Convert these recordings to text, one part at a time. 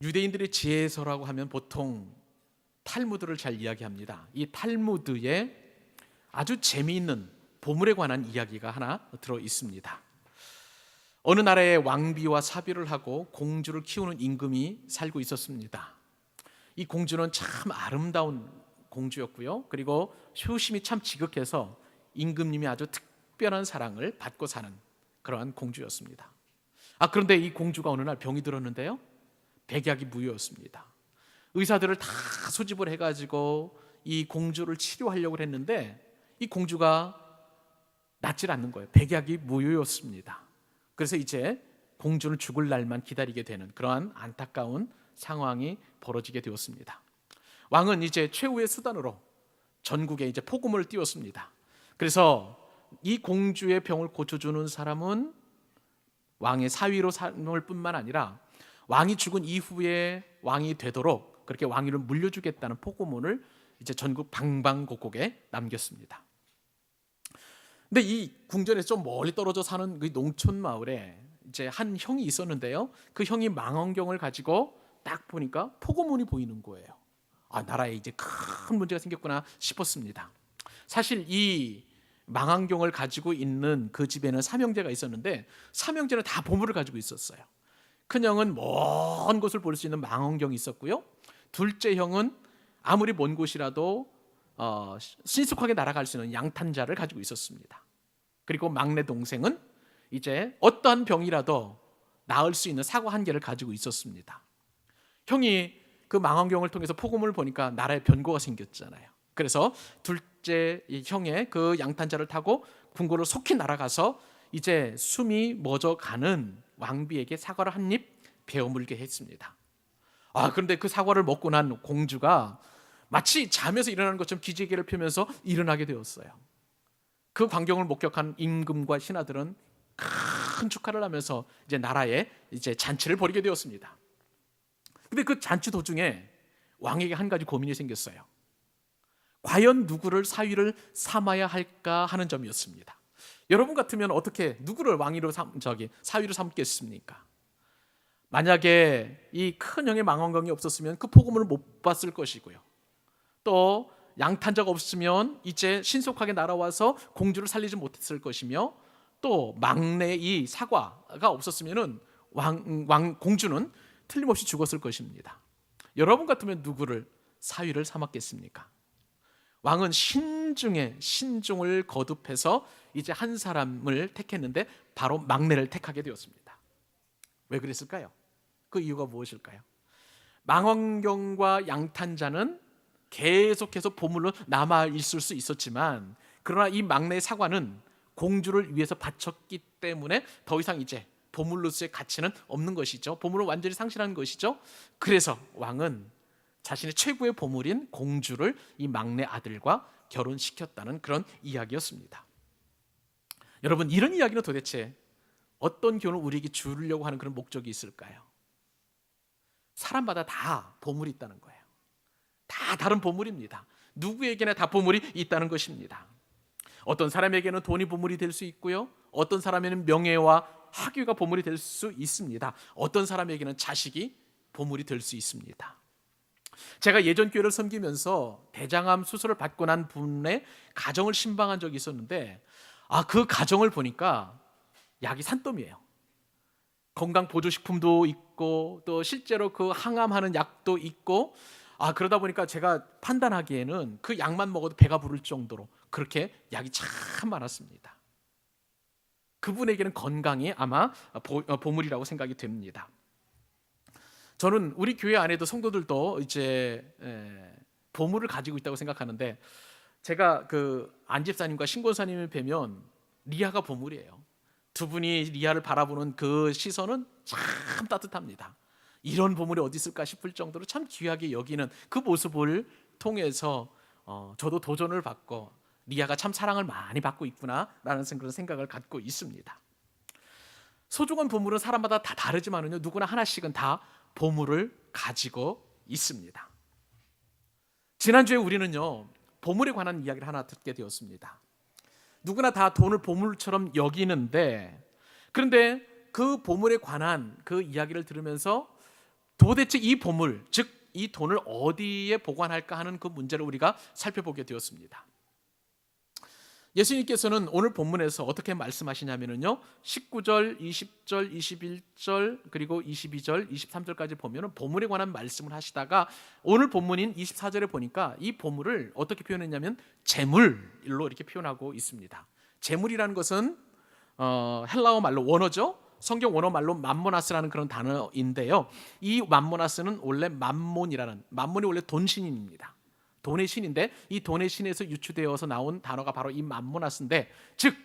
유대인들의 지혜서라고 하면 보통 탈무드를 잘 이야기합니다. 이 탈무드에 아주 재미있는 보물에 관한 이야기가 하나 들어 있습니다. 어느 나라에 왕비와 사비를 하고 공주를 키우는 임금이 살고 있었습니다. 이 공주는 참 아름다운 공주였고요. 그리고 효심이 참 지극해서 임금님이 아주 특별한 사랑을 받고 사는 그러한 공주였습니다. 그런데 이 공주가 어느 날 병이 들었는데요, 백약이 무효였습니다. 의사들을 다 소집을 해가지고 이 공주를 치료하려고 했는데 이 공주가 낫질 않는 거예요. 백약이 무효였습니다. 그래서 이제 공주는 죽을 날만 기다리게 되는 그러한 안타까운 상황이 벌어지게 되었습니다. 왕은 이제 최후의 수단으로 전국에 이제 폭음을 띄웠습니다. 그래서 이 공주의 병을 고쳐주는 사람은 왕의 사위로 삼을 뿐만 아니라 왕이 죽은 이후에 왕이 되도록 그렇게 왕위를 물려주겠다는 포고문을 이제 전국 방방곡곡에 남겼습니다. 근데 이 궁전에서 좀 멀리 떨어져 사는 그 농촌 마을에 이제 한 형이 있었는데요, 그 형이 망원경을 가지고 딱 보니까 포고문이 보이는 거예요. 나라에 이제 큰 문제가 생겼구나 싶었습니다. 사실 이 망원경을 가지고 있는 그 집에는 삼형제가 있었는데 삼형제는 다 보물을 가지고 있었어요. 큰 형은 먼 곳을 볼 수 있는 망원경이 있었고요, 둘째 형은 아무리 먼 곳이라도 신속하게 날아갈 수 있는 양탄자를 가지고 있었습니다. 그리고 막내 동생은 이제 어떠한 병이라도 나을 수 있는 사과 한 개를 가지고 있었습니다. 형이 그 망원경을 통해서 폭음을 보니까 나라에 변고가 생겼잖아요. 그래서 둘째 형의 그 양탄자를 타고 궁궐을 속히 날아가서 이제 숨이 멎어가는 왕비에게 사과를 한 입 베어물게 했습니다. 그런데 그 사과를 먹고 난 공주가 마치 잠에서 일어나는 것처럼 기지개를 펴면서 일어나게 되었어요. 그 광경을 목격한 임금과 신하들은 큰 축하를 하면서 이제 나라에 이제 잔치를 벌이게 되었습니다. 근데 그 잔치 도중에 왕에게 한 가지 고민이 생겼어요. 과연 누구를 사위를 삼아야 할까 하는 점이었습니다. 여러분 같으면 어떻게 누구를 사위로 삼겠습니까? 만약에 이 큰 형의 망원경이 없었으면 그 폭음을 못 봤을 것이고요, 또 양탄자가 없으면 이제 신속하게 날아와서 공주를 살리지 못했을 것이며, 또 막내 이 사과가 없었으면 공주는 틀림없이 죽었을 것입니다. 여러분 같으면 누구를 사위를 삼았겠습니까? 왕은 신중에 신중을 거듭해서 이제 한 사람을 택했는데 바로 막내를 택하게 되었습니다. 왜 그랬을까요? 그 이유가 무엇일까요? 망원경과 양탄자는 계속해서 보물로 남아 있을 수 있었지만, 그러나 이 막내의 사과는 공주를 위해서 바쳤기 때문에 더 이상 이제 보물로서의 가치는 없는 것이죠. 보물을 완전히 상실한 것이죠. 그래서 왕은 자신의 최고의 보물인 공주를 이 막내 아들과 결혼시켰다는 그런 이야기였습니다. 여러분, 이런 이야기는 도대체 어떤 교훈을 우리에게 주려고 하는 그런 목적이 있을까요? 사람마다 다 보물이 있다는 거예요. 다 다른 보물입니다. 누구에게나 다 보물이 있다는 것입니다. 어떤 사람에게는 돈이 보물이 될 수 있고요, 어떤 사람에게는 명예와 학위가 보물이 될 수 있습니다. 어떤 사람에게는 자식이 보물이 될 수 있습니다. 제가 예전 교회를 섬기면서 대장암 수술을 받고 난 분의 가정을 신방한 적이 있었는데, 그 가정을 보니까 약이 산더미예요. 건강 보조식품도 있고 또 실제로 그 항암하는 약도 있고, 그러다 보니까 제가 판단하기에는 그 약만 먹어도 배가 부를 정도로 그렇게 약이 참 많았습니다. 그분에게는 건강이 아마 보물이라고 생각이 됩니다. 저는 우리 교회 안에도 성도들도 이제 보물을 가지고 있다고 생각하는데, 제가 그 안집사님과 신권사님을 뵈면 리아가 보물이에요. 두 분이 리아를 바라보는 그 시선은 참 따뜻합니다. 이런 보물이 어디 있을까 싶을 정도로 참 귀하게 여기는 그 모습을 통해서 저도 도전을 받고 리아가 참 사랑을 많이 받고 있구나라는 그런 생각을 갖고 있습니다. 소중한 보물은 사람마다 다 다르지만은요, 누구나 하나씩은 다 보물을 가지고 있습니다. 지난주에 우리는요, 보물에 관한 이야기를 하나 듣게 되었습니다. 누구나 다 돈을 보물처럼 여기는데, 그런데 그 보물에 관한 그 이야기를 들으면서 도대체 이 보물, 즉 이 돈을 어디에 보관할까 하는 그 문제를 우리가 살펴보게 되었습니다. 예수님께서는 오늘 본문에서 어떻게 말씀하시냐면요, 19절, 20절, 21절, 그리고 22절, 23절까지 보면 보물에 관한 말씀을 하시다가 오늘 본문인 24절에 보니까 이 보물을 어떻게 표현했냐면 재물로 이렇게 표현하고 있습니다. 재물이라는 것은 헬라어 말로 원어죠. 성경 원어 말로 맘모나스라는 그런 단어인데요, 이 맘모나스는 원래 만몬이 원래 돈신입니다. 돈의 신인데 이 돈의 신에서 유추되어서 나온 단어가 바로 이 맘모나스인데, 즉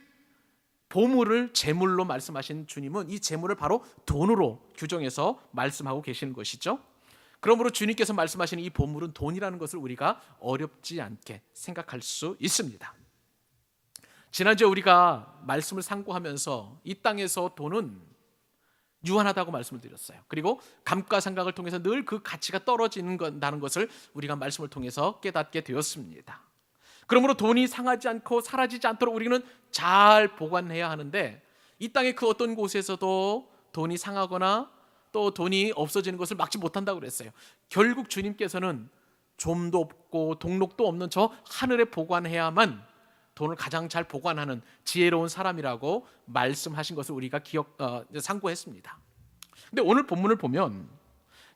보물을 재물로 말씀하신 주님은 이 재물을 바로 돈으로 규정해서 말씀하고 계시는 것이죠. 그러므로 주님께서 말씀하시는 이 보물은 돈이라는 것을 우리가 어렵지 않게 생각할 수 있습니다. 지난주에 우리가 말씀을 상고하면서 이 땅에서 돈은 유한하다고 말씀을 드렸어요. 그리고 감가상각을 통해서 늘 그 가치가 떨어진다는 것을 우리가 말씀을 통해서 깨닫게 되었습니다. 그러므로 돈이 상하지 않고 사라지지 않도록 우리는 잘 보관해야 하는데, 이 땅의 그 어떤 곳에서도 돈이 상하거나 또 돈이 없어지는 것을 막지 못한다고 그랬어요. 결국 주님께서는 좀도 없고 동록도 없는 저 하늘에 보관해야만 돈을 가장 잘 보관하는 지혜로운 사람이라고 말씀하신 것을 우리가 상고했습니다. 근데 오늘 본문을 보면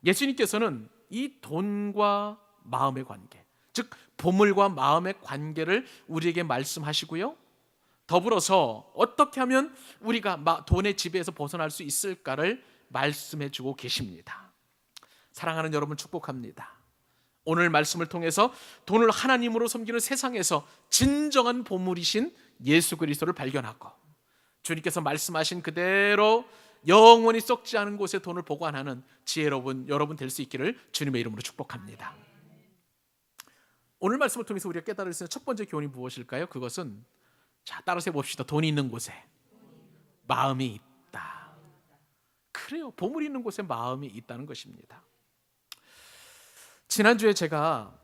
예수님께서는 이 돈과 마음의 관계, 즉 보물과 마음의 관계를 우리에게 말씀하시고요, 더불어서 어떻게 하면 우리가 돈의 지배에서 벗어날 수 있을까를 말씀해 주고 계십니다. 사랑하는 여러분, 축복합니다. 오늘 말씀을 통해서 돈을 하나님으로 섬기는 세상에서 진정한 보물이신 예수 그리스도를 발견하고, 주님께서 말씀하신 그대로 영원히 썩지 않은 곳에 돈을 보관하는 지혜로운 여러분 될 수 있기를 주님의 이름으로 축복합니다. 오늘 말씀을 통해서 우리가 깨달을 수 있는 첫 번째 교훈이 무엇일까요? 그것은, 자, 따라서 해봅시다. 돈이 있는 곳에 마음이 있다. 그래요, 보물이 있는 곳에 마음이 있다는 것입니다. 지난주에 제가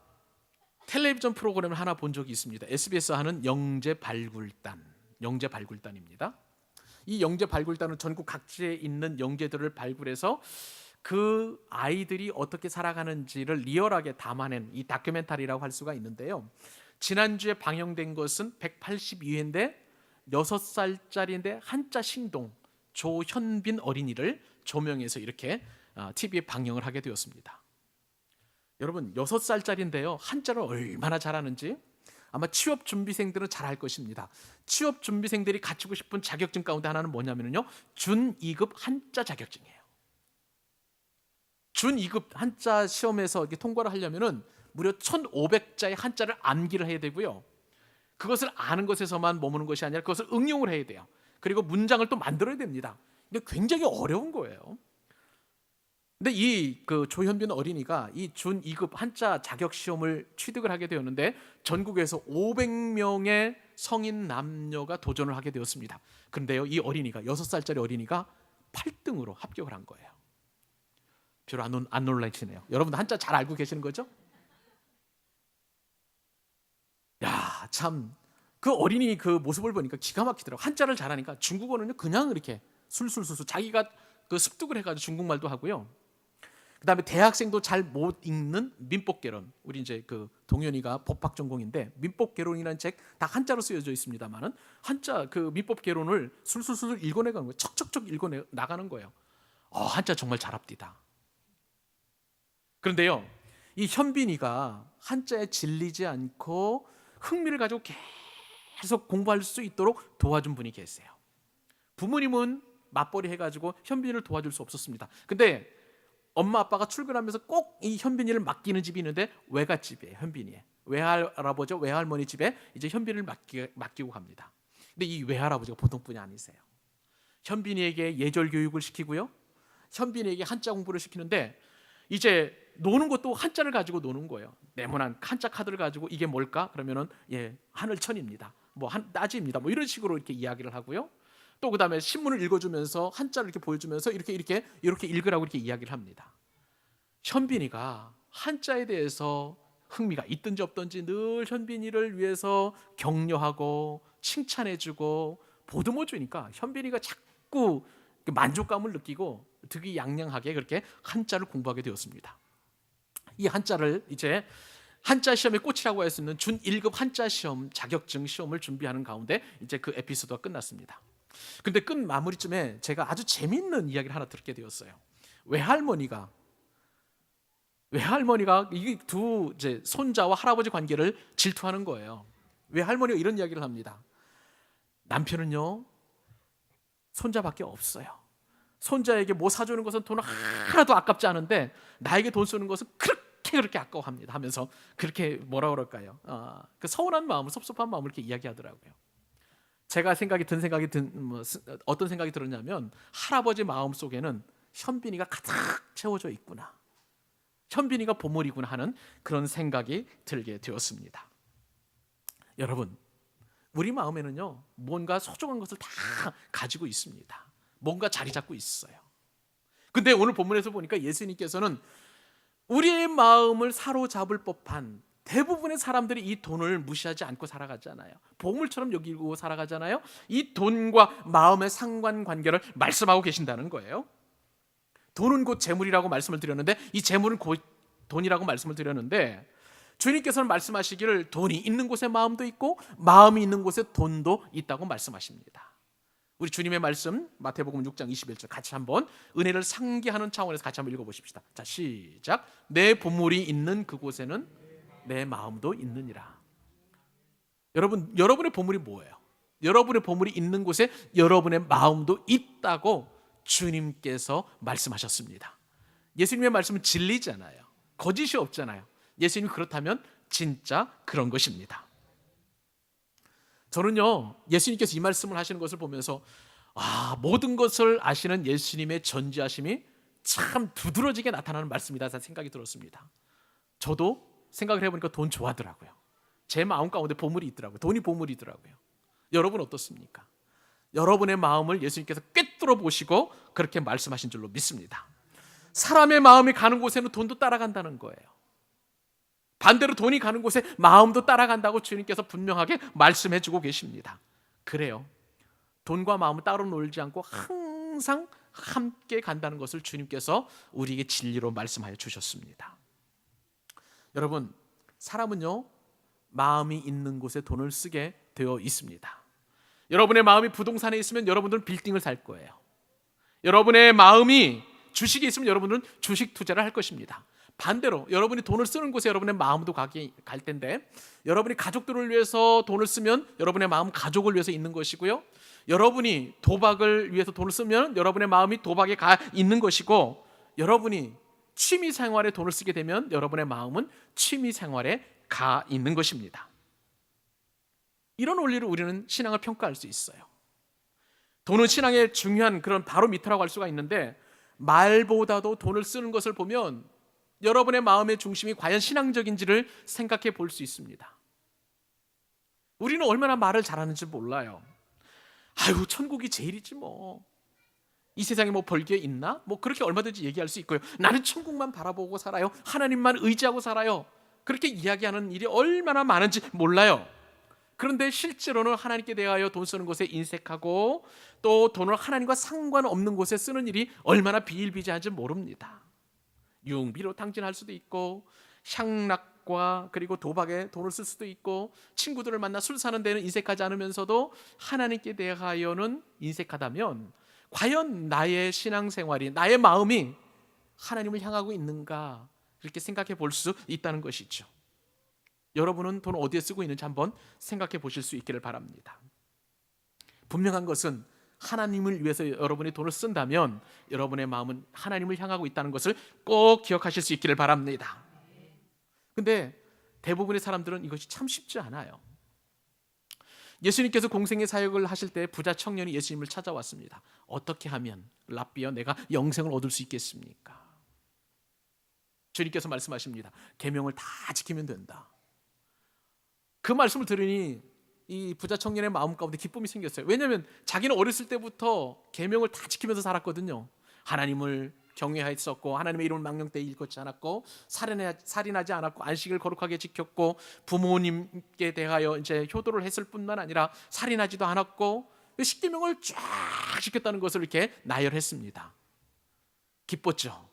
텔레비전 프로그램을 하나 본 적이 있습니다. SBS 하는 영재발굴단입니다. 이 영재발굴단은 전국 각지에 있는 영재들을 발굴해서 그 아이들이 어떻게 살아가는지를 리얼하게 담아낸 이 다큐멘터리라고 할 수가 있는데요, 지난주에 방영된 것은 182회인데 6살짜리인데 한자 신동 조현빈 어린이를 조명해서 이렇게 TV에 방영을 하게 되었습니다. 여러분, 6살짜리인데요, 한자를 얼마나 잘하는지 아마 취업준비생들은 잘 알 것입니다. 취업준비생들이 갖추고 싶은 자격증 가운데 하나는 뭐냐면요, 준2급 한자 자격증이에요. 준2급 한자 시험에서 이렇게 통과를 하려면은 무려 1,500자의 한자를 암기를 해야 되고요, 그것을 아는 것에서만 머무는 것이 아니라 그것을 응용을 해야 돼요. 그리고 문장을 또 만들어야 됩니다. 근데 굉장히 어려운 거예요. 근데 이 조현빈 어린이가 이 준2급 한자 자격 시험을 취득을 하게 되었는데 전국에서 500명의 성인 남녀가 도전을 하게 되었습니다. 그런데요, 이 어린이가 6살짜리 어린이가 8등으로 합격을 한 거예요. 별로 안 놀라시네요. 여러분도 한자 잘 알고 계시는 거죠? 야, 참 그 어린이 그 모습을 보니까 기가 막히더라고요. 한자를 잘하니까 중국어는 그냥 이렇게 술술술술 자기가 습득을 해가지고 중국말도 하고요. 그다음에 대학생도 잘 못 읽는 민법개론, 우리 이제 동현이가 법학 전공인데 민법개론이라는 책 다 한자로 쓰여져 있습니다만은 한자 민법개론을 술술술 읽어내가는 거예요. 척척척 읽어내 나가는 거예요. 한자 정말 잘합디다. 그런데요, 이 현빈이가 한자에 질리지 않고 흥미를 가지고 계속 공부할 수 있도록 도와준 분이 계세요. 부모님은 맞벌이 해가지고 현빈이를 도와줄 수 없었습니다. 근데 엄마 아빠가 출근하면서 꼭 이 현빈이를 맡기는 집이 있는데 외갓집이에요. 현빈이의 외할아버지 외할머니 집에 이제 현빈이를 맡기고 갑니다. 근데 이 외할아버지가 보통 분이 아니세요. 현빈이에게 예절 교육을 시키고요, 현빈이에게 한자 공부를 시키는데 이제 노는 것도 한자를 가지고 노는 거예요. 네모난 한자 카드를 가지고 이게 뭘까? 그러면은 하늘천입니다. 따지입니다. 이런 식으로 이렇게 이야기를 하고요. 또 그다음에 신문을 읽어주면서 한자를 이렇게 보여주면서 이렇게 읽으라고 이렇게 이야기를 합니다. 현빈이가 한자에 대해서 흥미가 있든지 없든지 늘 현빈이를 위해서 격려하고 칭찬해주고 보듬어주니까 현빈이가 자꾸 만족감을 느끼고 득이양양하게 그렇게 한자를 공부하게 되었습니다. 이 한자를 이제 한자 시험에 꽂히라고 할 수 있는 준 1급 한자 시험 자격증 시험을 준비하는 가운데 이제 그 에피소드가 끝났습니다. 근데 끝 마무리쯤에 제가 아주 재밌는 이야기를 하나 듣게 되었어요. 외할머니가 이 두 이제 손자와 할아버지 관계를 질투하는 거예요. 외할머니가 이런 이야기를 합니다. 남편은요 손자밖에 없어요. 손자에게 뭐 사주는 것은 돈 하나도 아깝지 않은데 나에게 돈 쓰는 것은 그렇게 아까워합니다 하면서 그렇게 뭐라 그럴까요? 그 서운한 마음을, 섭섭한 마음을 이렇게 이야기하더라고요. 제가 어떤 생각이 들었냐면 할아버지 마음 속에는 현빈이가 가득 채워져 있구나, 현빈이가 보물이구나 하는 그런 생각이 들게 되었습니다. 여러분, 우리 마음에는요 뭔가 소중한 것을 다 가지고 있습니다. 뭔가 자리 잡고 있어요. 근데 오늘 본문에서 보니까 예수님께서는 우리의 마음을 사로잡을 법한 대부분의 사람들이 이 돈을 무시하지 않고 살아가잖아요. 보물처럼 여기고 살아가잖아요. 이 돈과 마음의 상관관계를 말씀하고 계신다는 거예요. 돈은 곧 재물이라고 말씀을 드렸는데, 이 재물은 곧 돈이라고 말씀을 드렸는데, 주님께서는 말씀하시기를 돈이 있는 곳에 마음도 있고 마음이 있는 곳에 돈도 있다고 말씀하십니다. 우리 주님의 말씀 마태복음 6장 21절 같이 한번 은혜를 상기하는 차원에서 같이 한번 읽어보십시다. 자, 시작. 내 보물이 있는 그곳에는 내 마음도 있느니라. 여러분의 보물이 뭐예요? 여러분의 보물이 있는 곳에 여러분의 마음도 있다고 주님께서 말씀하셨습니다. 예수님의 말씀은 진리잖아요. 거짓이 없잖아요. 예수님이 그렇다면 진짜 그런 것입니다. 저는요 예수님께서 이 말씀을 하시는 것을 보면서 모든 것을 아시는 예수님의 전지하심이 참 두드러지게 나타나는 말씀이다 생각이 들었습니다. 저도 생각을 해보니까 돈 좋아하더라고요. 제 마음 가운데 보물이 있더라고요. 돈이 보물이더라고요. 여러분 어떻습니까? 여러분의 마음을 예수님께서 꿰뚫어 보시고 그렇게 말씀하신 줄로 믿습니다. 사람의 마음이 가는 곳에는 돈도 따라간다는 거예요. 반대로 돈이 가는 곳에 마음도 따라간다고 주님께서 분명하게 말씀해주고 계십니다. 그래요, 돈과 마음은 따로 놀지 않고 항상 함께 간다는 것을 주님께서 우리에게 진리로 말씀하여 주셨습니다. 여러분, 사람은요 마음이 있는 곳에 돈을 쓰게 되어 있습니다. 여러분의 마음이 부동산에 있으면 여러분들은 빌딩을 살 거예요. 여러분의 마음이 주식에 있으면 여러분들은 주식 투자를 할 것입니다. 반대로 여러분이 돈을 쓰는 곳에 여러분의 마음도 갈 텐데, 여러분이 가족들을 위해서 돈을 쓰면 여러분의 마음 가족을 위해서 있는 것이고요, 여러분이 도박을 위해서 돈을 쓰면 여러분의 마음이 도박에 가 있는 것이고, 여러분이 취미 생활에 돈을 쓰게 되면 여러분의 마음은 취미 생활에 가 있는 것입니다. 이런 원리로 우리는 신앙을 평가할 수 있어요. 돈은 신앙의 중요한 그런 바로미터라고 할 수가 있는데, 말보다도 돈을 쓰는 것을 보면 여러분의 마음의 중심이 과연 신앙적인지를 생각해 볼 수 있습니다. 우리는 얼마나 말을 잘하는지 몰라요. 아유, 천국이 제일이지 뭐. 이 세상에 뭐 별 게 있나? 뭐 그렇게 얼마든지 얘기할 수 있고요. 나는 천국만 바라보고 살아요. 하나님만 의지하고 살아요. 그렇게 이야기하는 일이 얼마나 많은지 몰라요. 그런데 실제로는 하나님께 대하여 돈 쓰는 곳에 인색하고 또 돈을 하나님과 상관없는 곳에 쓰는 일이 얼마나 비일비재한지 모릅니다. 유흥비로 탕진할 수도 있고, 향락과 그리고 도박에 돈을 쓸 수도 있고, 친구들을 만나 술 사는 데는 인색하지 않으면서도 하나님께 대하여는 인색하다면 과연 나의 신앙생활이, 나의 마음이 하나님을 향하고 있는가, 그렇게 생각해 볼 수 있다는 것이죠. 여러분은 돈 어디에 쓰고 있는지 한번 생각해 보실 수 있기를 바랍니다. 분명한 것은 하나님을 위해서 여러분이 돈을 쓴다면 여러분의 마음은 하나님을 향하고 있다는 것을 꼭 기억하실 수 있기를 바랍니다. 근데 대부분의 사람들은 이것이 참 쉽지 않아요. 예수님께서 공생의 사역을 하실 때 부자 청년이 예수님을 찾아왔습니다. 어떻게 하면 랍비여 내가 영생을 얻을 수 있겠습니까? 주님께서 말씀하십니다. 계명을 다 지키면 된다. 그 말씀을 들으니 이 부자 청년의 마음 가운데 기쁨이 생겼어요. 왜냐하면 자기는 어렸을 때부터 계명을 다 지키면서 살았거든요. 하나님을 경외했었고, 하나님의 이름을 망령되이 일컫지 않았고, 살인하지 않았고, 안식을 거룩하게 지켰고, 부모님께 대하여 이제 효도를 했을 뿐만 아니라 살인하지도 않았고, 십계명을 쫙 지켰다는 것을 이렇게 나열했습니다. 기뻤죠.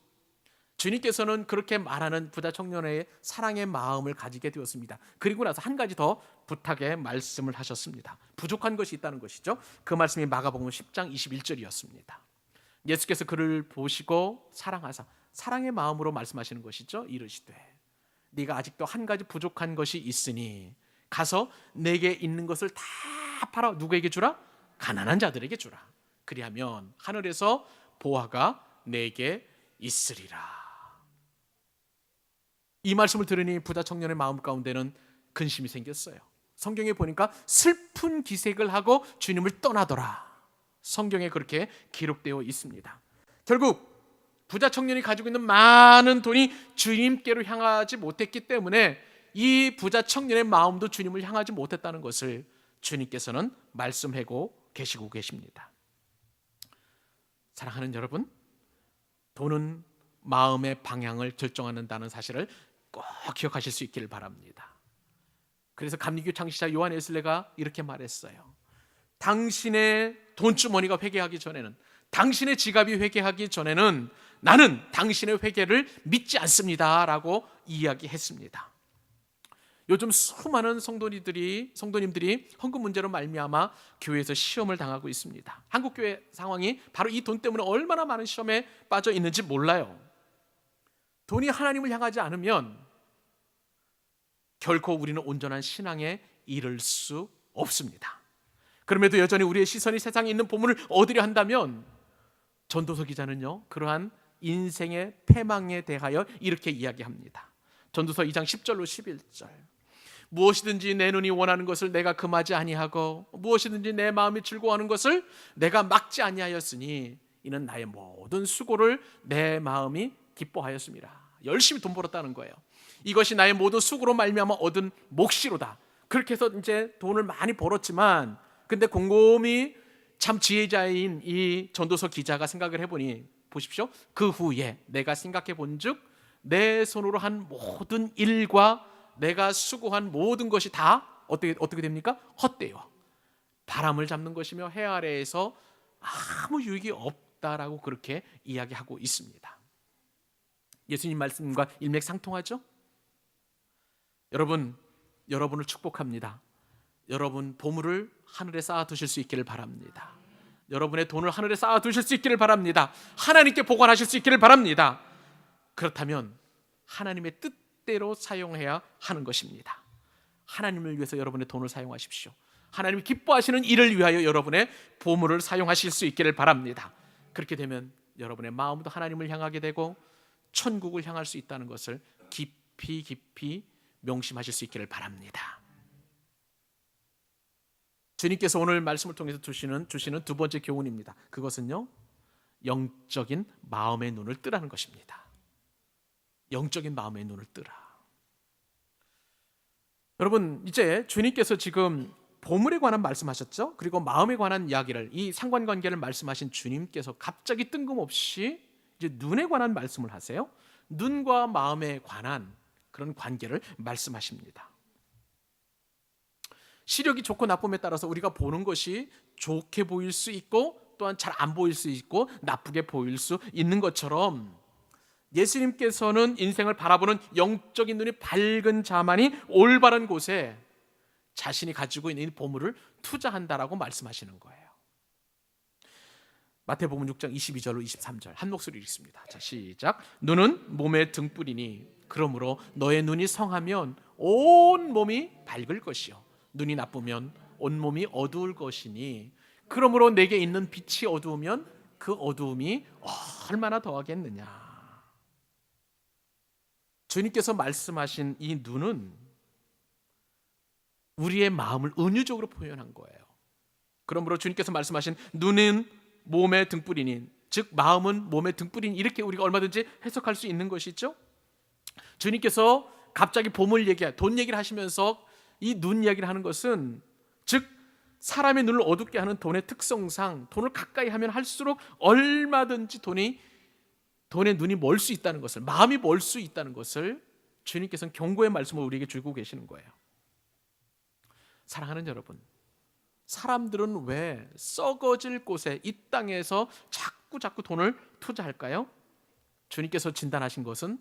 주님께서는 그렇게 말하는 부자 청년의 사랑의 마음을 가지게 되었습니다. 그리고 나서 한 가지 더 부탁의 말씀을 하셨습니다. 부족한 것이 있다는 것이죠. 그 말씀이 마가복음 10장 21절이었습니다. 예수께서 그를 보시고 사랑하사, 사랑의 마음으로 말씀하시는 것이죠. 이르시되 네가 아직도 한 가지 부족한 것이 있으니 가서 내게 있는 것을 다 팔아 누구에게 주라? 가난한 자들에게 주라. 그리하면 하늘에서 보화가 내게 있으리라. 이 말씀을 들으니 부자 청년의 마음 가운데는 근심이 생겼어요. 성경에 보니까 슬픈 기색을 하고 주님을 떠나더라. 성경에 그렇게 기록되어 있습니다. 결국 부자 청년이 가지고 있는 많은 돈이 주님께로 향하지 못했기 때문에 이 부자 청년의 마음도 주님을 향하지 못했다는 것을 주님께서는 말씀하고 계시고 계십니다. 사랑하는 여러분, 돈은 마음의 방향을 결정한다는 사실을 꼭 기억하실 수 있기를 바랍니다. 그래서 감리교 창시자 요한 웨슬레가 이렇게 말했어요. 당신의 돈주머니가 회개하기 전에는, 당신의 지갑이 회개하기 전에는 나는 당신의 회개를 믿지 않습니다 라고 이야기했습니다. 요즘 수많은 성도님들이 헌금 문제로 말미암아 교회에서 시험을 당하고 있습니다. 한국교회 상황이 바로 이 돈 때문에 얼마나 많은 시험에 빠져 있는지 몰라요. 돈이 하나님을 향하지 않으면 결코 우리는 온전한 신앙에 이를 수 없습니다. 그럼에도 여전히 우리의 시선이 세상에 있는 보물을 얻으려 한다면 전도서 기자는요, 그러한 인생의 패망에 대하여 이렇게 이야기합니다. 전도서 2장 10절로 11절. 무엇이든지 내 눈이 원하는 것을 내가 금하지 아니하고 무엇이든지 내 마음이 즐거워하는 것을 내가 막지 아니하였으니 이는 나의 모든 수고를 내 마음이 기뻐하였습니다. 열심히 돈 벌었다는 거예요. 이것이 나의 모든 수고로 말미암아 얻은 몫이로다. 그렇게 해서 이제 돈을 많이 벌었지만 근데 곰곰이 참 지혜자인 이 전도서 기자가 생각을 해보니 보십시오. 그 후에 내가 생각해 본즉 내 손으로 한 모든 일과 내가 수고한 모든 것이 다 어떻게 됩니까? 헛되어 바람을 잡는 것이며 해 아래에서 아무 유익이 없다라고 그렇게 이야기하고 있습니다. 예수님 말씀과 일맥상통하죠? 여러분을 축복합니다. 여러분 보물을 하늘에 쌓아두실 수 있기를 바랍니다. 여러분의 돈을 하늘에 쌓아두실 수 있기를 바랍니다. 하나님께 보관하실 수 있기를 바랍니다. 그렇다면 하나님의 뜻대로 사용해야 하는 것입니다. 하나님을 위해서 여러분의 돈을 사용하십시오. 하나님이 기뻐하시는 일을 위하여 여러분의 보물을 사용하실 수 있기를 바랍니다. 그렇게 되면 여러분의 마음도 하나님을 향하게 되고 천국을 향할 수 있다는 것을 깊이 명심하실 수 있기를 바랍니다. 주님께서 오늘 말씀을 통해서 주시는 두 번째 교훈입니다. 그것은요, 영적인 마음의 눈을 뜨라는 것입니다. 영적인 마음의 눈을 뜨라. 여러분, 이제 주님께서 지금 보물에 관한 말씀하셨죠? 그리고 마음에 관한 이야기를, 이 상관관계를 말씀하신 주님께서 갑자기 뜬금없이 이제 눈에 관한 말씀을 하세요. 눈과 마음에 관한 그런 관계를 말씀하십니다. 시력이 좋고 나쁨에 따라서 우리가 보는 것이 좋게 보일 수 있고 또한 잘 안 보일 수 있고 나쁘게 보일 수 있는 것처럼 예수님께서는 인생을 바라보는 영적인 눈이 밝은 자만이 올바른 곳에 자신이 가지고 있는 보물을 투자한다라고 말씀하시는 거예요. 마태복음 6장 22절로 23절 한 목소리 읽습니다. 자, 시작. 눈은 몸의 등불이니 그러므로 너의 눈이 성하면 온 몸이 밝을 것이요 눈이 나쁘면 온 몸이 어두울 것이니 그러므로 내게 있는 빛이 어두우면 그 어두움이 얼마나 더하겠느냐. 주님께서 말씀하신 이 눈은 우리의 마음을 은유적으로 표현한 거예요. 그러므로 주님께서 말씀하신 눈은 몸의 등불이니, 즉 마음은 몸의 등불이니, 이렇게 우리가 얼마든지 해석할 수 있는 것이죠. 주님께서 갑자기 보물 얘기, 돈 얘기를 하시면서 이 눈 이야기를 하는 것은 즉 사람의 눈을 어둡게 하는 돈의 특성상 돈을 가까이 하면 할수록 얼마든지 돈의 눈이 멀 수 있다는 것을, 마음이 멀 수 있다는 것을 주님께서는 경고의 말씀을 우리에게 주고 계시는 거예요. 사랑하는 여러분, 사람들은 왜 썩어질 곳에 이 땅에서 자꾸 돈을 투자할까요? 주님께서 진단하신 것은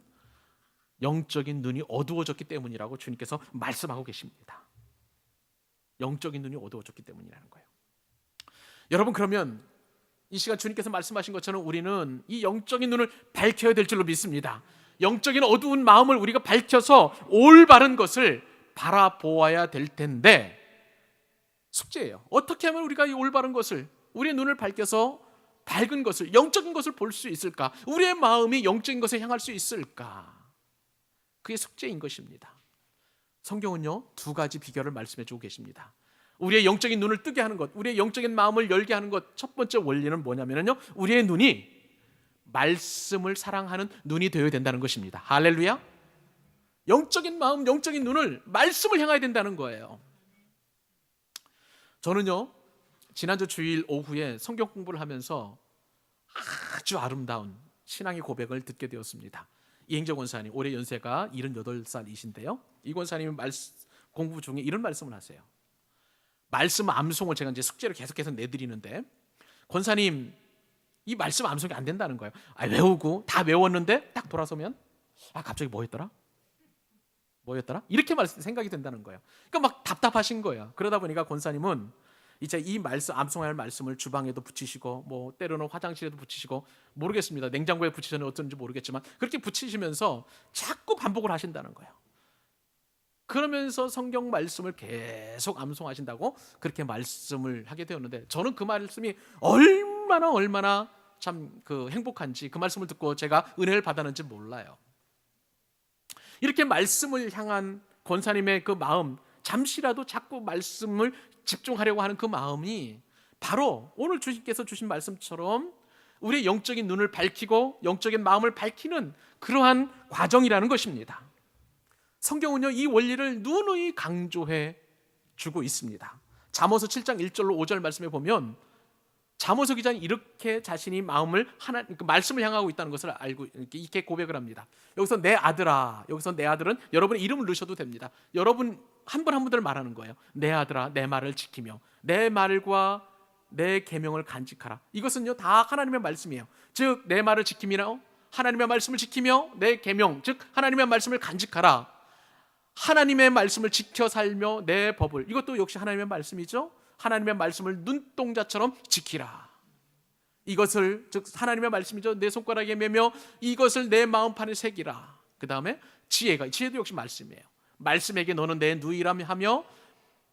영적인 눈이 어두워졌기 때문이라고 주님께서 말씀하고 계십니다. 영적인 눈이 어두워졌기 때문이라는 거예요. 여러분, 그러면 이 시간 주님께서 말씀하신 것처럼 우리는 이 영적인 눈을 밝혀야 될 줄로 믿습니다. 영적인 어두운 마음을 우리가 밝혀서 올바른 것을 바라보아야 될 텐데, 숙제예요. 어떻게 하면 우리가 이 올바른 것을, 우리의 눈을 밝혀서 밝은 것을, 영적인 것을 볼 수 있을까? 우리의 마음이 영적인 것에 향할 수 있을까? 그게 숙제인 것입니다. 성경은요, 두 가지 비결을 말씀해 주고 계십니다. 우리의 영적인 눈을 뜨게 하는 것, 우리의 영적인 마음을 열게 하는 것, 첫 번째 원리는 뭐냐면요, 우리의 눈이 말씀을 사랑하는 눈이 되어야 된다는 것입니다. 할렐루야. 영적인 마음, 영적인 눈을 말씀을 향해야 된다는 거예요. 저는요, 지난주 주일 오후에 성경 공부를 하면서 아주 아름다운 신앙의 고백을 듣게 되었습니다. 이행재 권사님, 올해 연세가 78살이신데요, 이 권사님이 공부 중에 이런 말씀을 하세요. 말씀 암송을 제가 이제 숙제로 계속해서 내드리는데, 권사님 이 말씀 암송이 안 된다는 거예요. 외우고 다 외웠는데 딱 돌아서면 갑자기 뭐였더라? 이렇게 생각이 된다는 거예요. 그러니까 막 답답하신 거예요. 그러다 보니까 권사님은 이제 이 말씀, 암송할 말씀을 주방에도 붙이시고, 뭐 때로는 화장실에도 붙이시고, 모르겠습니다. 냉장고에 붙이셨는지 어쩐지 모르겠지만 그렇게 붙이시면서 자꾸 반복을 하신다는 거예요. 그러면서 성경 말씀을 계속 암송하신다고 그렇게 말씀을 하게 되었는데, 저는 그 말씀이 얼마나 참 행복한지, 그 말씀을 듣고 제가 은혜를 받았는지 몰라요. 이렇게 말씀을 향한 권사님의 그 마음, 잠시라도 자꾸 말씀을 집중하려고 하는 그 마음이 바로 오늘 주님께서 주신 말씀처럼 우리의 영적인 눈을 밝히고 영적인 마음을 밝히는 그러한 과정이라는 것입니다. 성경은요, 이 원리를 누누이 강조해 주고 있습니다. 잠언서 7장 1절로 5절 말씀에 보면 잠언서 기자는 이렇게 자신이 마음을 말씀을 향하고 있다는 것을 알고 이렇게 고백을 합니다. 여기서 내 아들아, 여기서 내 아들은 여러분의 이름을 넣으셔도 됩니다. 여러분 한 분 한 분들 말하는 거예요. 내 아들아, 내 말을 지키며 내 말과 내 계명을 간직하라. 이것은요 다 하나님의 말씀이에요. 즉 내 말을 지키며 하나님의 말씀을 지키며 내 계명, 즉 하나님의 말씀을 간직하라. 하나님의 말씀을 지켜 살며 내 법을, 이것도 역시 하나님의 말씀이죠. 하나님의 말씀을 눈동자처럼 지키라. 이것을, 즉 하나님의 말씀이죠, 내 손가락에 매며 이것을 내 마음판에 새기라. 그 다음에 지혜도 역시 말씀이에요. 말씀에게 너는 내 누이라 하며,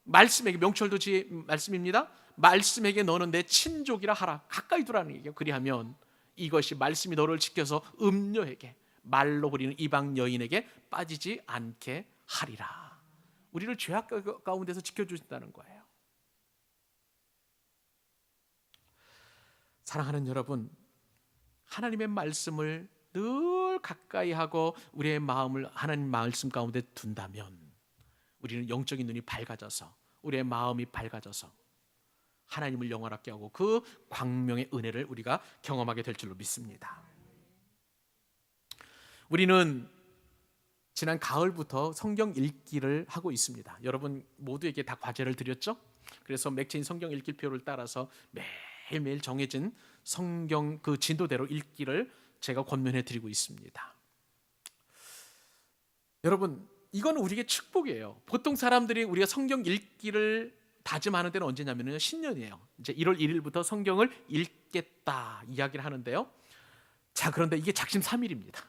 말씀에게, 명철도 지혜 말씀입니다. 말씀에게 너는 내 친족이라 하라. 가까이 두라는 얘기예요. 그리하면 이것이 말씀이 너를 지켜서 음녀에게, 말로 부리는 이방 여인에게 빠지지 않게 하리라. 우리를 죄악 가운데서 지켜주신다는 거예요. 사랑하는 여러분, 하나님의 말씀을 늘 가까이 하고 우리의 마음을 하나님 말씀 가운데 둔다면 우리는 영적인 눈이 밝아져서, 우리의 마음이 밝아져서 하나님을 영원하게 하고 그 광명의 은혜를 우리가 경험하게 될 줄로 믿습니다. 우리는 지난 가을부터 성경 읽기를 하고 있습니다. 여러분 모두에게 다 과제를 드렸죠? 그래서 맥체인 성경 읽기표를 따라서 매일매일 정해진 성경 그 진도대로 읽기를 제가 권면해 드리고 있습니다. 여러분, 이건 우리에게 축복이에요. 보통 사람들이 우리가 성경 읽기를 다짐하는 때는 언제냐면요, 신년이에요. 이제 1월 1일부터 성경을 읽겠다 이야기를 하는데요. 자, 그런데 이게 작심 3일입니다.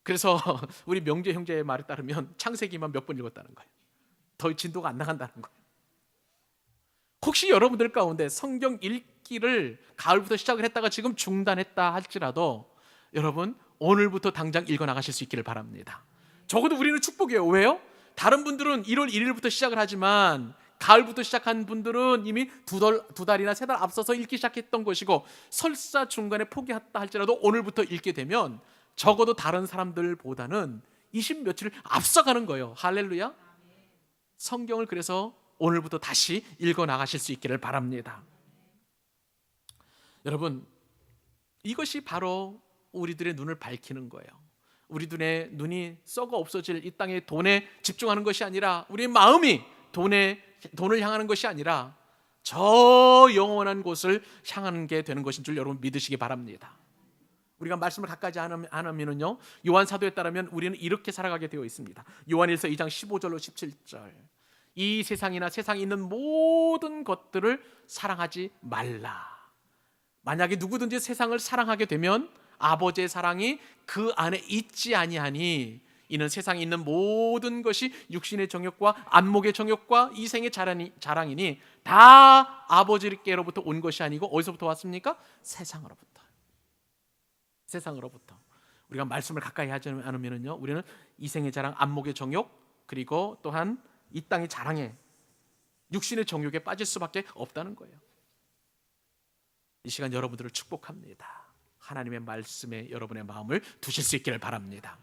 그래서 우리 명재 형제의 말에 따르면 창세기만 몇 번 읽었다는 거예요. 더 진도가 안 나간다는 거예요. 혹시 여러분들 가운데 성경 읽기를 가을부터 시작을 했다가 지금 중단했다 할지라도 여러분 오늘부터 당장 읽어나가실 수 있기를 바랍니다. 적어도 우리는 축복이에요. 왜요? 다른 분들은 1월 1일부터 시작을 하지만 가을부터 시작한 분들은 이미 두 달이나 세 달 앞서서 읽기 시작했던 것이고, 설사 중간에 포기했다 할지라도 오늘부터 읽게 되면 적어도 다른 사람들보다는 20 며칠을 앞서가는 거예요. 할렐루야. 성경을 그래서 오늘부터 다시 읽어나가실 수 있기를 바랍니다. 여러분, 이것이 바로 우리들의 눈을 밝히는 거예요. 우리들의 눈이 썩어 없어질 이 땅의 돈에 집중하는 것이 아니라, 우리의 마음이 돈을 향하는 것이 아니라 저 영원한 곳을 향하는 게 되는 것인 줄 여러분 믿으시기 바랍니다. 우리가 말씀을 가까이 안 하면은요, 요한 사도에 따르면 우리는 이렇게 살아가게 되어 있습니다. 요한일서 2장 15절로 17절. 이 세상이나 세상에 있는 모든 것들을 사랑하지 말라. 만약에 누구든지 세상을 사랑하게 되면 아버지의 사랑이 그 안에 있지 아니하니, 이는 세상에 있는 모든 것이 육신의 정욕과 안목의 정욕과 이생의 자랑이니 다 아버지께로부터 온 것이 아니고 어디서부터 왔습니까? 세상으로부터. 세상으로부터. 우리가 말씀을 가까이 하지 않으면요, 우리는 이생의 자랑, 안목의 정욕, 그리고 또한 이 땅의 자랑에, 육신의 정욕에 빠질 수밖에 없다는 거예요. 이 시간 여러분들을 축복합니다. 하나님의 말씀에 여러분의 마음을 두실 수 있기를 바랍니다.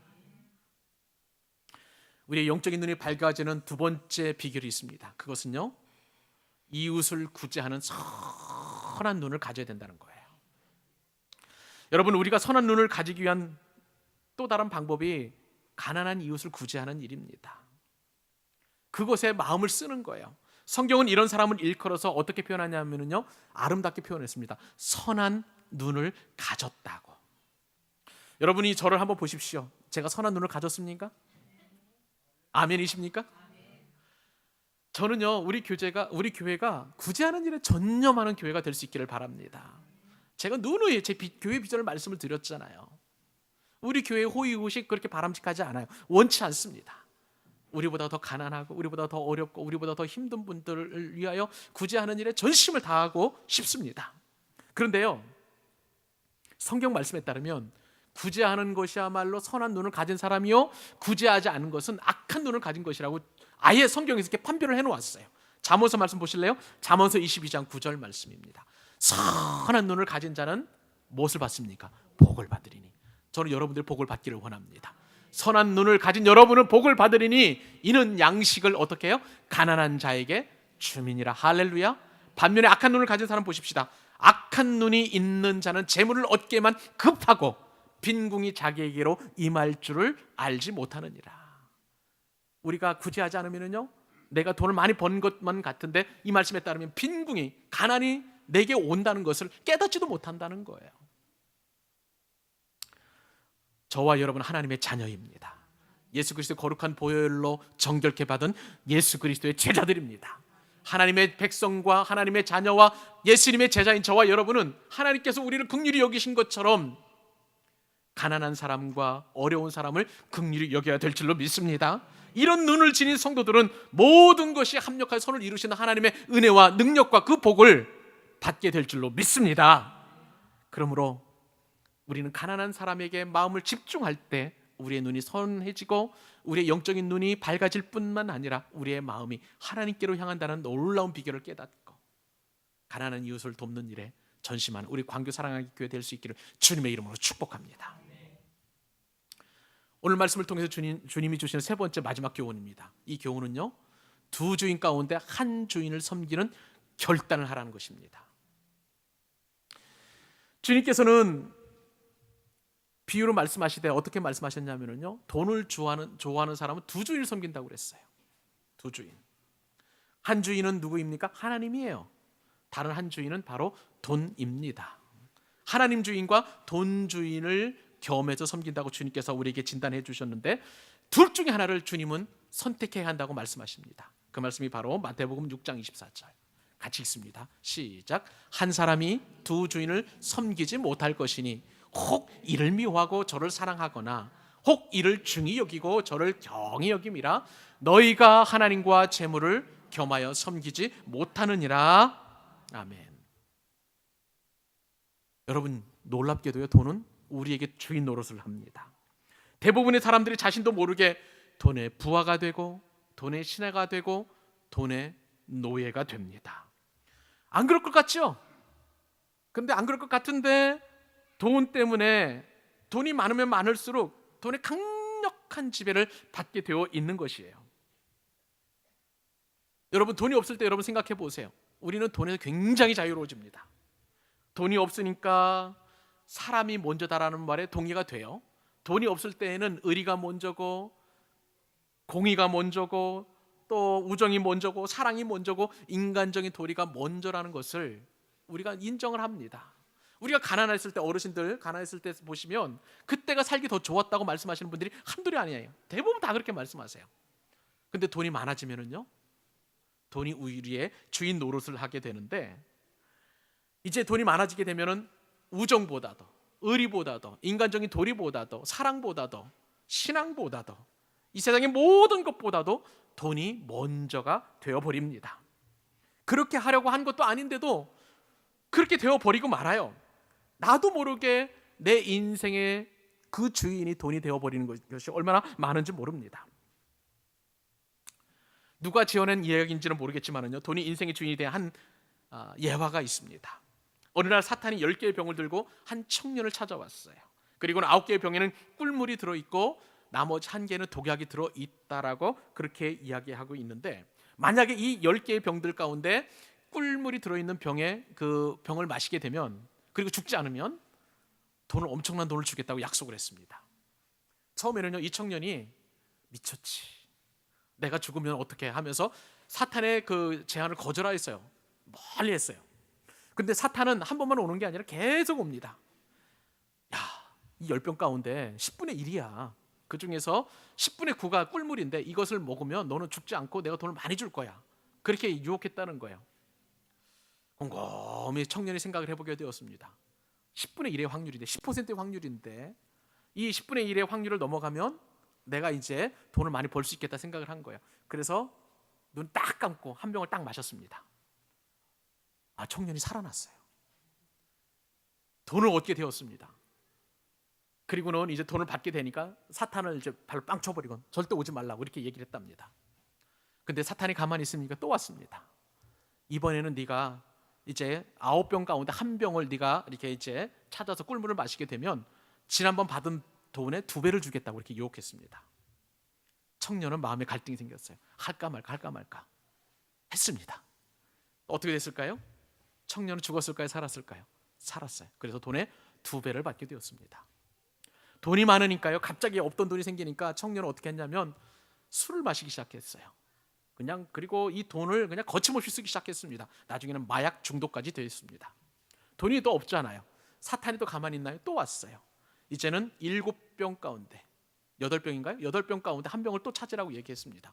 우리의 영적인 눈이 밝아지는 두 번째 비결이 있습니다. 그것은요, 이웃을 구제하는 선한 눈을 가져야 된다는 거예요. 여러분, 우리가 선한 눈을 가지기 위한 또 다른 방법이 가난한 이웃을 구제하는 일입니다. 그것에 마음을 쓰는 거예요. 성경은 이런 사람을 일컬어서 어떻게 표현하냐면요, 아름답게 표현했습니다. 선한 눈을 가졌다고. 여러분이 저를 한번 보십시오. 제가 선한 눈을 가졌습니까? 아멘이십니까? 저는요, 우리 교회가 구제하는 일에 전념하는 교회가 될 수 있기를 바랍니다. 제가 누누이 제 교회 비전을 말씀을 드렸잖아요. 우리 교회 호의호식 그렇게 바람직하지 않아요. 원치 않습니다. 우리보다 더 가난하고 우리보다 더 어렵고 우리보다 더 힘든 분들을 위하여 구제하는 일에 전심을 다하고 싶습니다. 그런데요, 성경 말씀에 따르면 구제하는 것이야말로 선한 눈을 가진 사람이요, 구제하지 않은 것은 악한 눈을 가진 것이라고 아예 성경에서 이렇게 판별을 해놓았어요. 잠언서 말씀 보실래요? 잠언서 22장 9절 말씀입니다. 선한 눈을 가진 자는 무엇을 받습니까? 복을 받으리니. 저는 여러분들 복을 받기를 원합니다. 선한 눈을 가진 여러분은 복을 받으리니 이는 양식을 어떻게 해요? 가난한 자에게 주민이라. 할렐루야. 반면에 악한 눈을 가진 사람 보십시다. 악한 눈이 있는 자는 재물을 얻게만 급하고 빈궁이 자기에게로 임할 줄을 알지 못하느니라. 우리가 구제하지 않으면요, 내가 돈을 많이 번 것만 같은데 이 말씀에 따르면 빈궁이, 가난이 내게 온다는 것을 깨닫지도 못한다는 거예요. 저와 여러분은 하나님의 자녀입니다. 예수 그리스도의 거룩한 보혈로 정결케 받은 예수 그리스도의 제자들입니다. 하나님의 백성과 하나님의 자녀와 예수님의 제자인 저와 여러분은 하나님께서 우리를 긍휼히 여기신 것처럼 가난한 사람과 어려운 사람을 긍휼히 여겨야 될 줄로 믿습니다. 이런 눈을 지닌 성도들은 모든 것이 합력하여 선을 이루시는 하나님의 은혜와 능력과 그 복을 받게 될 줄로 믿습니다. 그러므로 우리는 가난한 사람에게 마음을 집중할 때 우리의 눈이 선해지고 우리의 영적인 눈이 밝아질 뿐만 아니라 우리의 마음이 하나님께로 향한다는 놀라운 비결을 깨닫고 가난한 이웃을 돕는 일에 전심하는 우리 광교 사랑하기 교회 될 수 있기를 주님의 이름으로 축복합니다. 오늘 말씀을 통해서 주님이 주시는 세 번째 마지막 교훈입니다. 이 교훈은요, 두 주인 가운데 한 주인을 섬기는 결단을 하라는 것입니다. 주님께서는 비유로 말씀하시되 어떻게 말씀하셨냐면요, 돈을 좋아하는 사람은 두 주인을 섬긴다고 그랬어요. 두 주인. 한 주인은 누구입니까? 하나님이에요. 다른 한 주인은 바로 돈입니다. 하나님 주인과 돈 주인을 겸해서 섬긴다고 주님께서 우리에게 진단해 주셨는데 둘 중에 하나를 주님은 선택해야 한다고 말씀하십니다. 그 말씀이 바로 마태복음 6장 24절. 같이 읽습니다. 시작. 한 사람이 두 주인을 섬기지 못할 것이니 혹 이를 미워하고 저를 사랑하거나 혹 이를 중히 여기고 저를 경히 여김이라. 너희가 하나님과 재물을 겸하여 섬기지 못하느니라. 아멘. 여러분, 놀랍게도요, 돈은 우리에게 주인 노릇을 합니다. 대부분의 사람들이 자신도 모르게 돈의 부하가 되고 돈의 신하가 되고 돈의 노예가 됩니다. 안 그럴 것 같죠? 근데 안 그럴 것 같은데 돈 때문에, 돈이 많으면 많을수록 돈의 강력한 지배를 받게 되어 있는 것이에요. 여러분, 돈이 없을 때 여러분 생각해 보세요. 우리는 돈에서 굉장히 자유로워집니다. 돈이 없으니까 사람이 먼저다라는 말에 동의가 돼요. 돈이 없을 때에는 의리가 먼저고 공의가 먼저고 또 우정이 먼저고 사랑이 먼저고 인간적인 도리가 먼저라는 것을 우리가 인정을 합니다. 우리가 가난했을 때, 어르신들 가난했을 때 보시면 그때가 살기 더 좋았다고 말씀하시는 분들이 한둘이 아니에요. 대부분 다 그렇게 말씀하세요. 근데 돈이 많아지면은요, 돈이 우리의 주인 노릇을 하게 되는데, 이제 돈이 많아지게 되면은 우정보다도, 의리보다도, 인간적인 도리보다도, 사랑보다도, 신앙보다도, 이 세상의 모든 것보다도 돈이 먼저가 되어버립니다. 그렇게 하려고 한 것도 아닌데도 그렇게 되어버리고 말아요. 나도 모르게 내 인생의 그 주인이 돈이 되어버리는 것이 얼마나 많은지 모릅니다. 누가 지어낸 이야기인지는 모르겠지만요, 돈이 인생의 주인이 된 한 예화가 있습니다. 어느 날 사탄이 10개의 병을 들고 한 청년을 찾아왔어요. 그리고는 9개의 병에는 꿀물이 들어있고 나머지 1개는 독약이 들어있다라고 그렇게 이야기하고 있는데, 만약에 이 10개의 병들 가운데 꿀물이 들어있는 병에 그 병을 마시게 되면, 그리고 죽지 않으면 엄청난 돈을 주겠다고 약속을 했습니다. 처음에는요, 이 청년이 미쳤지, 내가 죽으면 어떻게 하면서 사탄의 그 제안을 거절하였어요. 멀리 했어요. 근데 사탄은 한 번만 오는 게 아니라 계속 옵니다. 야, 이 10병 가운데 10분의 1이야. 그 중에서 10분의 9가 꿀물인데 이것을 먹으면 너는 죽지 않고 내가 돈을 많이 줄 거야. 그렇게 유혹했다는 거예요. 곰곰이 청년이 생각을 해보게 되었습니다. 10분의 1의 확률인데, 10%의 확률인데, 이 10분의 1의 확률을 넘어가면 내가 이제 돈을 많이 벌 수 있겠다 생각을 한 거예요. 그래서 눈 딱 감고 한 병을 딱 마셨습니다. 청년이 살아났어요. 돈을 얻게 되었습니다. 그리고는 이제 돈을 받게 되니까 사탄을 이제 발로 빵 쳐버리고 절대 오지 말라고 이렇게 얘기를 했답니다. 근데 사탄이 가만히 있으니까 또 왔습니다. 이번에는 네가 이제 9병 가운데 1병을 네가 이렇게 이제 찾아서 꿀물을 마시게 되면 지난번 받은 돈의 2배를 주겠다고 이렇게 유혹했습니다. 청년은 마음에 갈등이 생겼어요. 할까 말까 했습니다. 어떻게 됐을까요? 청년은 죽었을까요? 살았을까요? 살았어요. 그래서 돈의 2배를 받게 되었습니다. 돈이 많으니까요, 갑자기 없던 돈이 생기니까 청년은 어떻게 했냐면 술을 마시기 시작했어요. 그리고 이 돈을 그냥 거침없이 쓰기 시작했습니다. 나중에는 마약 중독까지 되었습니다. 돈이 또 없잖아요. 사탄이 또 가만히 있나요? 또 왔어요. 이제는 7병 가운데 8병인가요? 8병 가운데 1병을 또 찾으라고 얘기했습니다.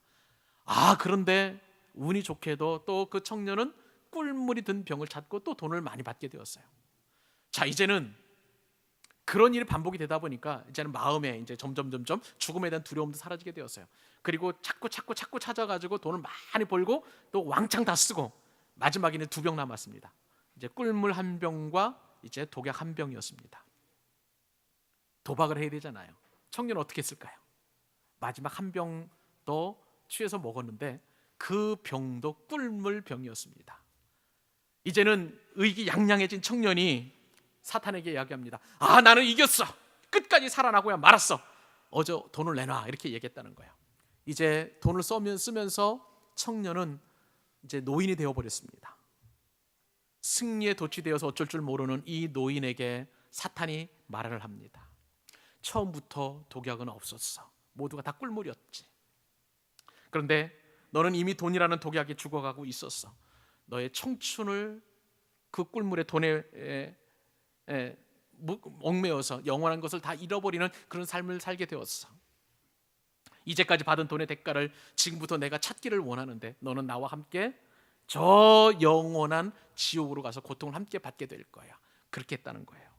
그런데 운이 좋게도 또 그 청년은 꿀물이 든 병을 찾고 또 돈을 많이 받게 되었어요. 자, 이제는 그런 일이 반복이 되다 보니까 이제는 마음에 이제 점점 죽음에 대한 두려움도 사라지게 되었어요. 그리고 자꾸 찾아가지고 돈을 많이 벌고 또 왕창 다 쓰고 마지막에는 2병 남았습니다. 이제 꿀물 1병과 이제 독약 1병이었습니다. 도박을 해야 되잖아요. 청년은 어떻게 했을까요? 마지막 1병 더 취해서 먹었는데 그 병도 꿀물 병이었습니다. 이제는 의기양양해진 청년이 사탄에게 이야기합니다. 나는 이겼어. 끝까지 살아나고야 말았어. 어제 돈을 내놔. 이렇게 얘기했다는 거예요. 이제 돈을 쓰면서 청년은 이제 노인이 되어버렸습니다. 승리에 도취되어서 어쩔 줄 모르는 이 노인에게 사탄이 말을 합니다. 처음부터 독약은 없었어. 모두가 다 꿀물이었지. 그런데 너는 이미 돈이라는 독약에 죽어가고 있었어. 너의 청춘을 그 꿀물의 돈에 얽매여서 영원한 것을 다 잃어버리는 그런 삶을 살게 되었어. 이제까지 받은 돈의 대가를 지금부터 내가 찾기를 원하는데 너는 나와 함께 저 영원한 지옥으로 가서 고통을 함께 받게 될 거야. 그렇게 했다는 거예요.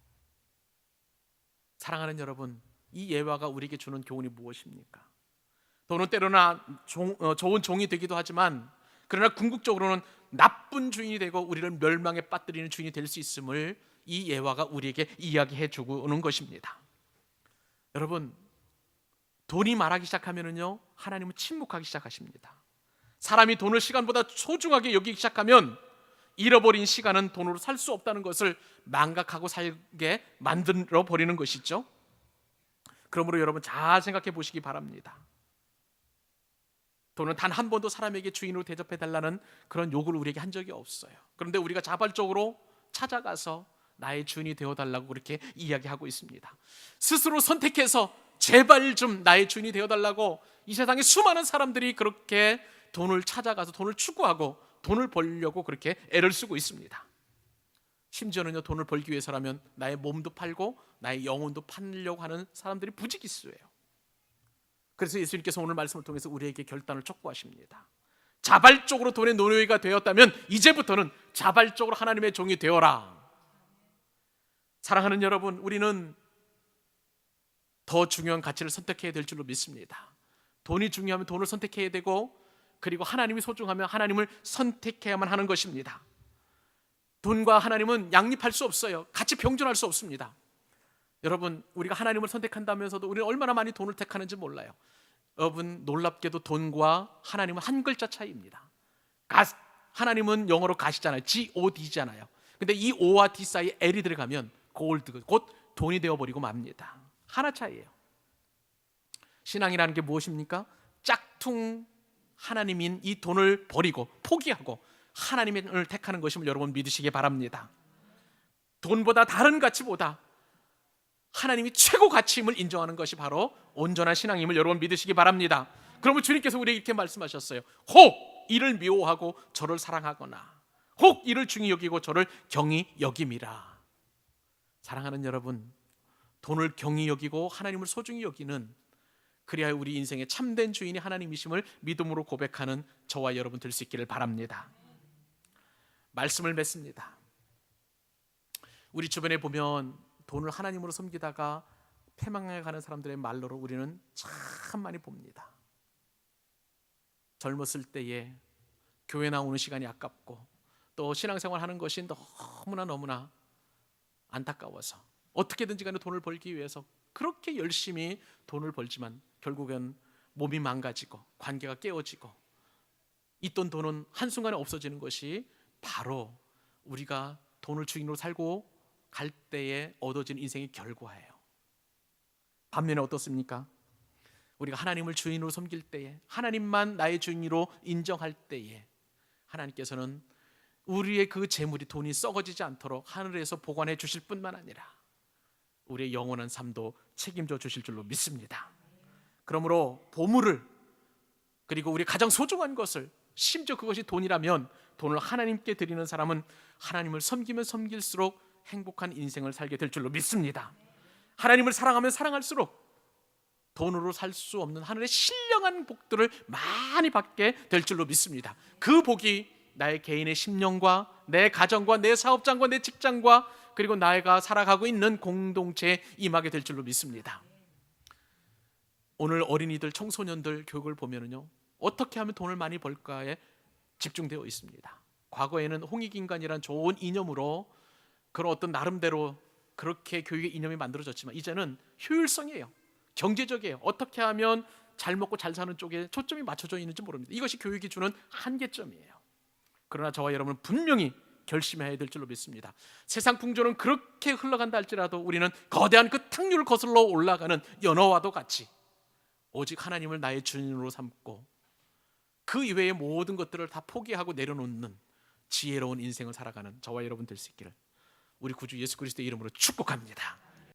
사랑하는 여러분, 이 예화가 우리에게 주는 교훈이 무엇입니까? 돈은 때로나 좋은 종이 되기도 하지만, 그러나 궁극적으로는 나쁜 주인이 되고 우리를 멸망에 빠뜨리는 주인이 될 수 있음을 이 예화가 우리에게 이야기해 주고 오는 것입니다. 여러분, 돈이 말하기 시작하면은요, 하나님은 침묵하기 시작하십니다. 사람이 돈을 시간보다 소중하게 여기기 시작하면 잃어버린 시간은 돈으로 살 수 없다는 것을 망각하고 살게 만들어 버리는 것이죠. 그러므로 여러분 잘 생각해 보시기 바랍니다. 돈은 단 한 번도 사람에게 주인으로 대접해 달라는 그런 요구를 우리에게 한 적이 없어요. 그런데 우리가 자발적으로 찾아가서 나의 주인이 되어달라고 그렇게 이야기하고 있습니다. 스스로 선택해서 제발 좀 나의 주인이 되어달라고 이 세상에 수많은 사람들이 그렇게 돈을 찾아가서 돈을 추구하고 돈을 벌려고 그렇게 애를 쓰고 있습니다. 심지어는요, 돈을 벌기 위해서라면 나의 몸도 팔고 나의 영혼도 팔려고 하는 사람들이 부지기수예요. 그래서 예수님께서 오늘 말씀을 통해서 우리에게 결단을 촉구하십니다. 자발적으로 돈의 노예가 되었다면 이제부터는 자발적으로 하나님의 종이 되어라. 사랑하는 여러분, 우리는 더 중요한 가치를 선택해야 될 줄로 믿습니다. 돈이 중요하면 돈을 선택해야 되고, 그리고 하나님이 소중하면 하나님을 선택해야만 하는 것입니다. 돈과 하나님은 양립할 수 없어요. 같이 병존할 수 없습니다. 여러분, 우리가 하나님을 선택한다면서도 우리는 얼마나 많이 돈을 택하는지 몰라요. 여러분, 놀랍게도 돈과 하나님은 한 글자 차이입니다. 하나님은 영어로 God이잖아요. God잖아요. 근데 이 O와 D 사이에 L이 들어가면 골드, 곧 돈이 되어버리고 맙니다. 하나 차이예요. 신앙이라는 게 무엇입니까? 짝퉁 하나님인 이 돈을 버리고 포기하고 하나님을 택하는 것임을 여러분 믿으시기 바랍니다. 돈보다 다른 가치보다 하나님이 최고 가치임을 인정하는 것이 바로 온전한 신앙임을 여러분 믿으시기 바랍니다. 그러면 주님께서 우리에게 이렇게 말씀하셨어요. 혹 이를 미워하고 저를 사랑하거나 혹 이를 중히 여기고 저를 경히 여김이라. 사랑하는 여러분, 돈을 경히 여기고 하나님을 소중히 여기는, 그리하여 우리 인생의 참된 주인이 하나님이심을 믿음으로 고백하는 저와 여러분 될 수 있기를 바랍니다. 말씀을 맺습니다. 우리 주변에 보면 돈을 하나님으로 섬기다가 패망해 가는 사람들의 말로를 우리는 참 많이 봅니다. 젊었을 때에 교회 나오는 시간이 아깝고 또 신앙생활 하는 것이 너무나 안타까워서 어떻게든지 간에 돈을 벌기 위해서 그렇게 열심히 돈을 벌지만 결국엔 몸이 망가지고 관계가 깨어지고 있던 돈은 한순간에 없어지는 것이 바로 우리가 돈을 주인으로 살고 갈 때에 얻어진 인생의 결과예요. 반면에 어떻습니까? 우리가 하나님을 주인으로 섬길 때에, 하나님만 나의 주인으로 인정할 때에 하나님께서는 우리의 그 재물이, 돈이 썩어지지 않도록 하늘에서 보관해 주실 뿐만 아니라 우리의 영원한 삶도 책임져 주실 줄로 믿습니다. 그러므로 보물을, 그리고 우리 가장 소중한 것을, 심지어 그것이 돈이라면 돈을 하나님께 드리는 사람은 하나님을 섬기면 섬길수록 행복한 인생을 살게 될 줄로 믿습니다. 하나님을 사랑하면 사랑할수록 돈으로 살 수 없는 하늘의 신령한 복들을 많이 받게 될 줄로 믿습니다. 그 복이 나의 개인의 심령과 내 가정과 내 사업장과 내 직장과 그리고 나가 살아가고 있는 공동체에 임하게 될 줄로 믿습니다. 오늘 어린이들, 청소년들 교육을 보면은요, 어떻게 하면 돈을 많이 벌까에 집중되어 있습니다. 과거에는 홍익인간이란 좋은 이념으로 그런 어떤 나름대로 그렇게 교육의 이념이 만들어졌지만 이제는 효율성이에요. 경제적이에요. 어떻게 하면 잘 먹고 잘 사는 쪽에 초점이 맞춰져 있는지 모릅니다. 이것이 교육이 주는 한계점이에요. 그러나 저와 여러분은 분명히 결심해야 될 줄로 믿습니다. 세상 풍조는 그렇게 흘러간다 할지라도 우리는 거대한 그 탁률을 거슬러 올라가는 연어와도 같이 오직 하나님을 나의 주인으로 삼고 그 이외의 모든 것들을 다 포기하고 내려놓는 지혜로운 인생을 살아가는 저와 여러분 될 수 있기를 우리 구주 예수 그리스도의 이름으로 축복합니다.